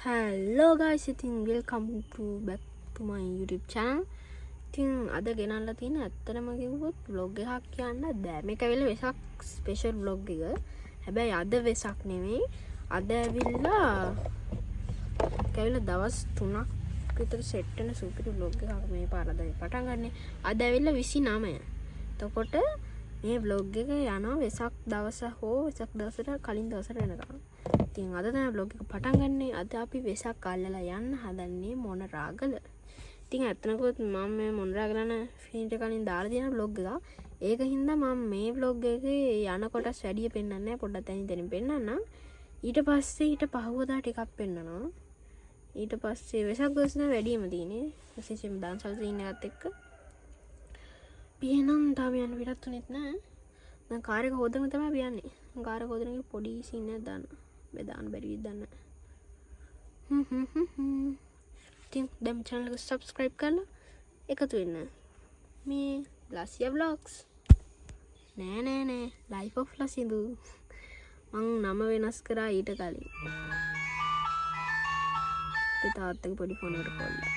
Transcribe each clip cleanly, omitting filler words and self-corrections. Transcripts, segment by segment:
Hello guys, ඉතින් welcome to back to my YouTube channel. ඉතින් අද ගෙනල්ලා තියෙන ඇත්තටම කිව්වොත් vlog එකක් කියන්න බෑ. මේක ඇවිල්ලා වෙසක් ස්පෙෂල් vlog එක. හැබැයි අද වෙසක් නෙමෙයි. අද ඇවිල්ලා දවස් 3ක් විතර සෙට් වෙන සුපිරි vlog එකක් මේ පාර දැන් පටන් ගන්නෙ. අද ඇවිල්ලා 29. එතකොට මේ vlog එක යනවා වෙසක් දවස හෝ වෙසක් දවසට කලින් දවසට වෙනකම්. ඉතින් අද තමයි vlog එක පටන් ගන්නෙ. අද අපි වෙසක් අල්ලලා යන්න හදන්නේ මොනරාගල. ඉතින් ඇත්තනකොත් මම මේ මොනරාගලන ෆීල්ඩ් එක කලින් දාලා තියෙන vlog එක. ඒක හින්දා මම මේ vlog එකේ යන කොටස් වැඩි පෙන්නන්නේ නැහැ. පොඩ්ඩක් තනින් පෙන්නන්නම්. ඊට පස්සේ පහුවදා ටිකක් පෙන්නනවා. ඊට පස්සේ වෙසක් දවස් නේ වැඩිම තියෙන්නේ. විශේෂයෙන්ම ඩාන්සල් සීන් එකත් එක්ක. පියනම් තාම යන්න විතරක් තුනෙත් නෑ. දැන් කාර් එක හොදගෙන තමයි පියන්නේ. කාර් එක හොදන එක පොඩි සීන් එකක් දාන්න. බෙදාන්න බැරි විදිහට දාන්න. ඉතින් දැන් channel එක subscribe කරලා එකතු වෙන්න. මේ ලසියා vlogs. නෑ life of ලසිඳු. මං නම වෙනස් කරා ඊට කලින්. අපේ තාත්තගේ පොඩි ෆෝන් එකට කොල්ලා.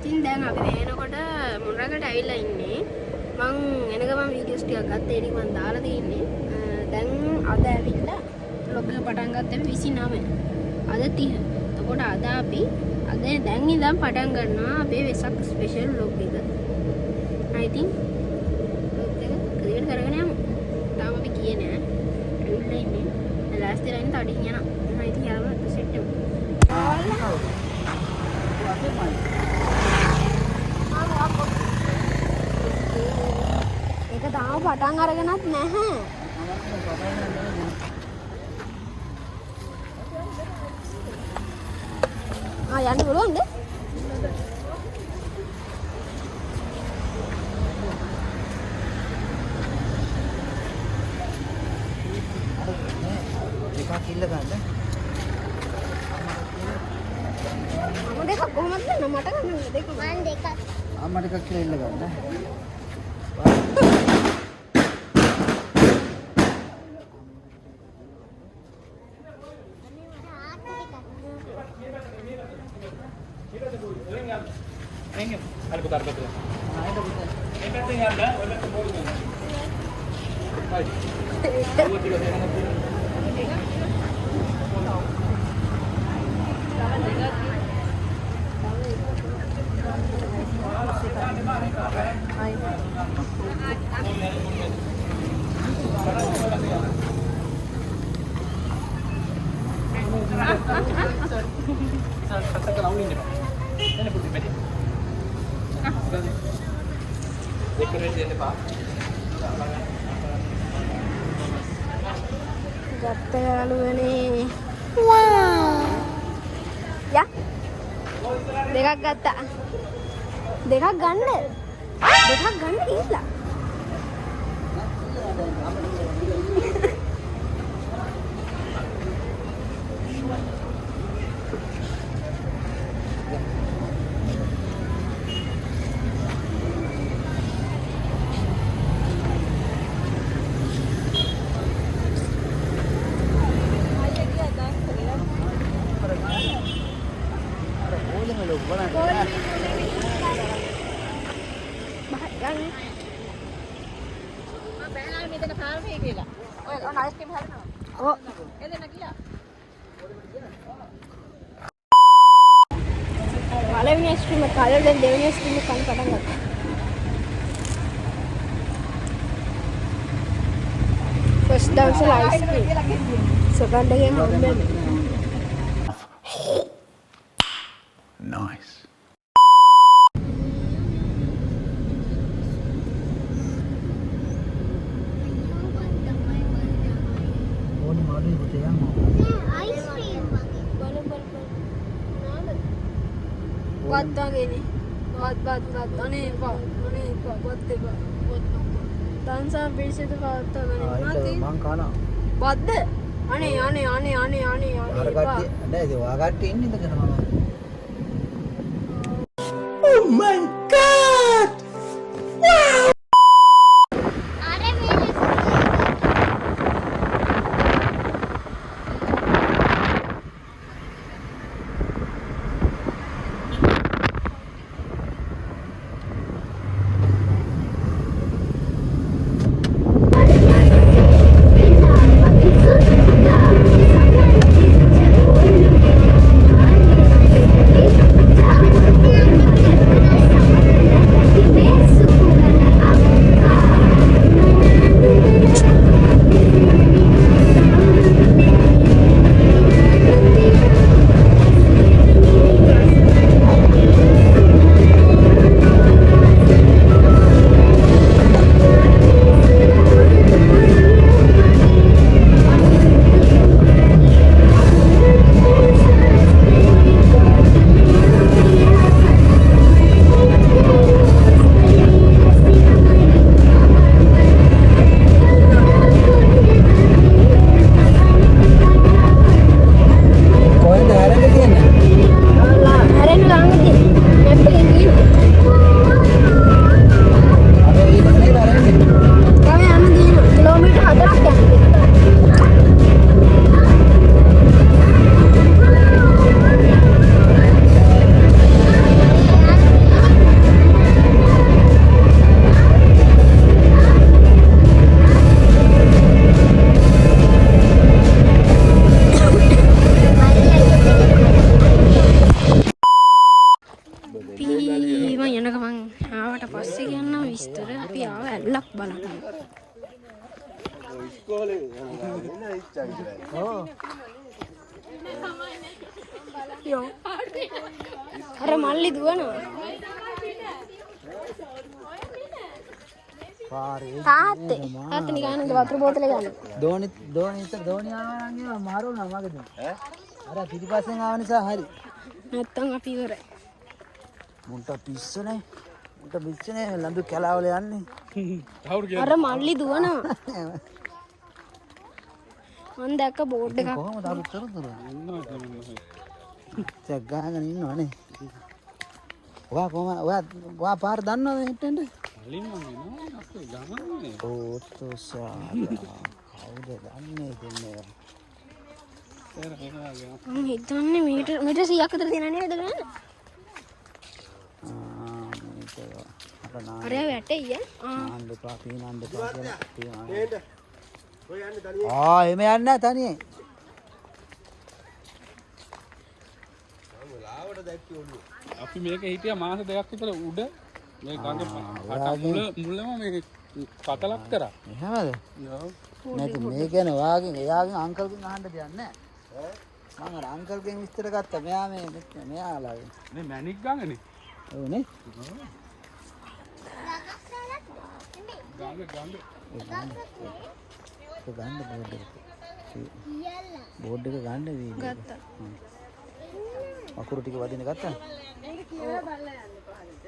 ඉතින් දැන් අපි වෙනකොට මොනරාගලට ඇවිල්ලා ඉන්නේ. මං එන ගමන් වීඩියෝස් ටිකක් ගත්තා. ඒක මං දාලා තියෙන්නේ. දැන් අද ඇවිල්ලා vlog එක පටන් ගත්තේ 29. අද 30. එතකොට අද දැන් ඉඳන් පටන් ගන්නවා අපේ වෙසක් ස්පෙෂල් vlog එක. I think vlog එක ක්‍රියේට් කරගෙන යමු. තාම අපි ගියේ නෑ. ඇවිල්ලා ඉන්නේ. ලාස්ට් ඉයර් ඉන්න තඩින් යනවා. I think යාම සෙට් වෙමු. ඒක තාම පටන් අරගෙනත් නැහැ. යන්න පුළුවන්ද? එකක් කිල්ල ගන්න. මම දෙකක් කොහොමද ගන්න මට ගන්න දෙක මම දෙකක්. අම්මට එකක් කියලා ඉල්ල ගන්න. Thank you. Ada putar betul. Nah, itu betul. Ini penting ya, Mbak. ගත්ත යාළුවනේ. වා. යා. දෙකක් ගත්තා. දෙකක් ගන්න. දෙකක් ගන්න කියලා. පළවෙනි ස්ට්‍රීම කාලේ දැන් දෙවෙනි ස්ට්‍රීම කන් පටන් ගත්තා. ෆස්ට් දවසේ ලයිව් ස්ට්‍රීම්. සෙකන්ඩ් එකේ හම්බෙන්නේ. Nice. ඕනි මාළුවේ පුතේ යන්න. Buat gini, buat aneh pak, buat tiba, dan sampai situ kata mati. මං කනවා. Buat deh, aneh. අර කට්ටිය නෑ ඒ වා කට්ටිය ඉන්නේ ඉඳගෙන මම. Oh my god! अरे मल्ली दुवना තාත්තේ තාත්තේ නිකන් වතුර බෝතලේ ගන්න ධෝනි ආවනම් මාරු නමගද අර පිටිපස්සෙන් ආව නිසා හරි නැත්තම් අපි ඉවරයි මුන්ට පිස්සනේ ලඳු කැලාවල යන්නේ අර මල්ලි දුවනවා මම දැක්ක බෝඩ් එකක් කොහමද අලුත් කරදර චක් ගහගෙන ඉන්නවනේ ඔයා කොහම ඔයා පාර දන්නවද හිටෙන්ද කලින් මම එනවා අපේ ගමන්නේ ඕතෝසා කවුද දන්නේ දෙන්නේ මම හිතන්නේ මීටර් 100ක් විතර දෙනා නේද ගන්න අරයා වැටෙයි නාන්න එපා පීනන්න එපා කියලා එම යන්නේ නැහැ තනියෙන් අපි මේක හිටියා මාස දෙකක් විතර උඩ මේ ගඟ මුලම මේක පතලක් කරා. එහෙමද? නැති මේ ගැන එයාගෙන් අංකල්ගෙන් අහන්න දෙයක් නැහැ. මම අර අංකල්ගෙන් විස්තර ගත්තා. මෙයා මෙයාලාගෙන්. මේ මැනික් ගඟනේ. ඔව් නේ. ගඟ ගන්න බෝඩ් එක ගන්න වීඩියෝ ගත්තා. අකුරු ටික වදින ගත්තා. මේක කියලා බලලා යන්න පහලට.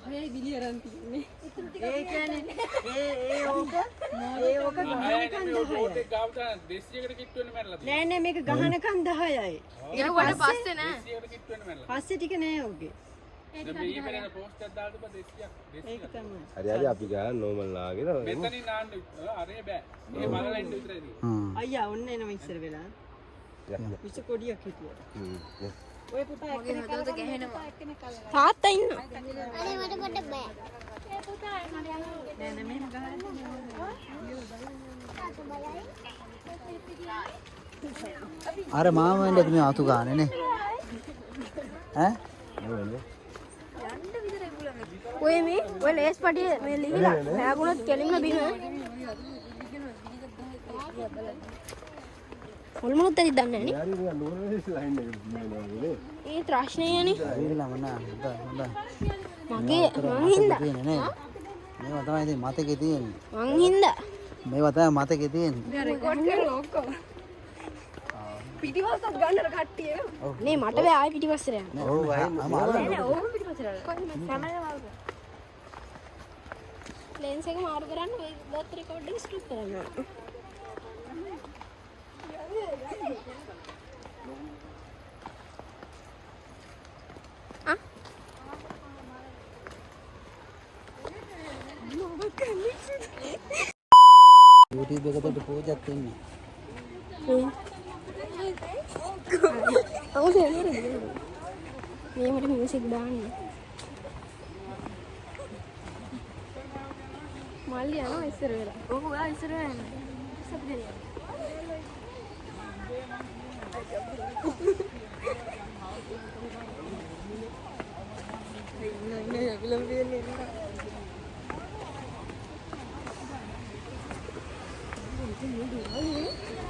10යි බිලි අරන් තියන්නේ. ඒ කියන්නේ ඕක ගහනකන් 10යි. ගාවට 200කට කිට්ටු වෙන්න මැරලා නෑ නෑ මේක ගහනකන් 10යි. ඒක වඩා පස්සේ නෑ. 200කට කිට්ටු වෙන්න මැරලා. පස්සේ ටික නෑ ඔගේ. දැන් මේ ඉපරේන පෝස්ට් එකක් දාලා තිබ්බා 200ක්. ඒක තමයි. හරි අපි ගාන නෝමල් නාගෙන මෙතනින් නාන්න අරේ බෑ. මේ බලලා ඉන්න විතරයි තියෙන්නේ. අයියා ඔන්න එනම ඉස්සර වෙලා. විස කොඩියක් හිටියා. ඔය පුතා එක්කෙනෙක් හදවත ගැහෙනවා. තාත්තා ඉන්න. අනේ මට පොඩ්ඩක් බෑ. ඒ පුතා නෑ නෑ මෙහෙම ගහන්න. අර මාම වෙන්නේ මේ අතු ගානේ නේ. ඈ? ඔය මේ ඔය ලේස් පඩිය මේ ලිහිලා පෑගුණත් කෙලින්ම බින. ඔල්මොත් ඇති දන්නේ නෑනේ. ඒ ත්‍රාෂ්ණයනේ. ඇවිල්ලා මන හොඳයි. මගේ මං හින්දා. මේවා තමයි ඉතින් මතකේ තියෙන්නේ. මං හින්දා. මේවා තමයි මතකේ තියෙන්නේ. රෙකෝඩ් කරලා ඔක්කොම. පිටිපස්සත් ගන්නර කට්ටිය. නේ මට බෑ ආයි පිටිපස්සට යන්න. ඔව් නෑ ඕම පිටිපස්සට. ලෙන්ස් එක මාරු කරන්න ඔය බොත් රෙකෝඩින් ස්ටොප් කරනවා. YouTube එකට පෝජක් දෙන්න. මේ මට මියුසික් දාන්න. මල්ලි යනවා ඉස්සර වෙලා. ඕක ඔයා ඉස්සර යන්න.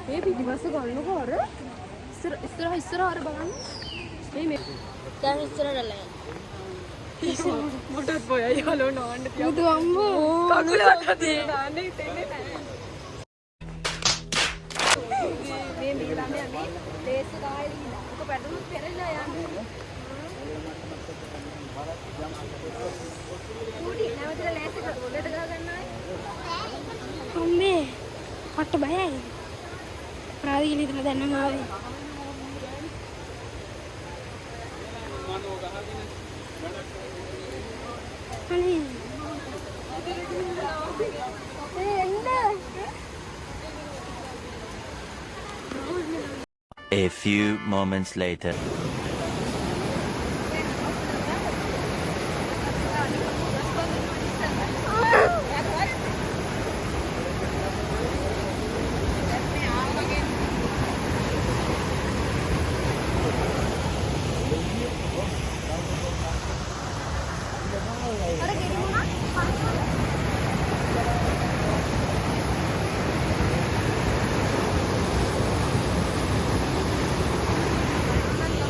මේ පිටිපස්ස ගන්නකො අර ඉස්සර අර බලන්න. මේ දැන් ඉස්සරට ලෑ. මොටත් බොයයි හලෝ නවන්න තියා. බුදු අම්මෝ කකුල වටා දාන්න හිතෙන්නේ නැහැ. මේ මිලම යන්නේ ලේස් ගායි ඉඳලා. ඔක පැටලුත් පෙරලා යන්නේ. කුඩි නැවතලා ලේස් එක ගොඩට ගා ගන්නවා. අම්මේ මට බයයි. ප්‍රාදීල ඉඳලා දැන් නම් ආවේ. අනේ A few moments later.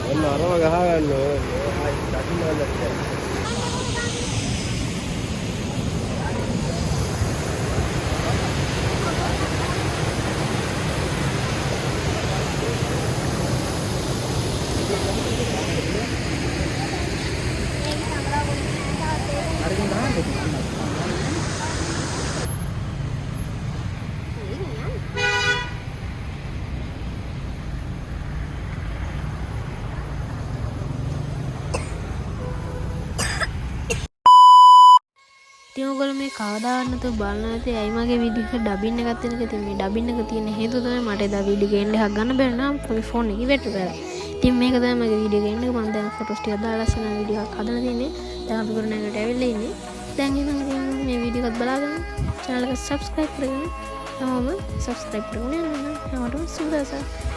ඔන්න අරම ගහ ගන්න ඕනේ. දකින්න ඕනේ. ඉතින් ඔයගොල්ලෝ මේ කවදාවත් නැතුව බලන්න නැති ඇයි මගේ වීඩියෝ එක ඩබින් එකක් තියෙන එක ඉතින් මේ ඩබින් එක තියෙන හේතුව තමයි මට එදා වීඩියෝ එක එකක් ගන්න බැරි නම් මගේ ෆෝන් එකේ වැටුණා. ඉතින් මේක තමයි මගේ වීඩියෝ එක එක මම දැන් ෆොටෝස් ටික දාලා ලස්සන වීඩියෝ එකක් හදලා තියෙන්නේ. දැන් අපි කරන එකට ඇවිල්ලා ඉන්නේ. දැන් එහෙනම් මේ වීඩියෝ එකත් බලාගෙන channel එක subscribe කරගෙන හැමෝම subscribe කරගෙන යන්න. හැමෝටම සුබ දවසක්.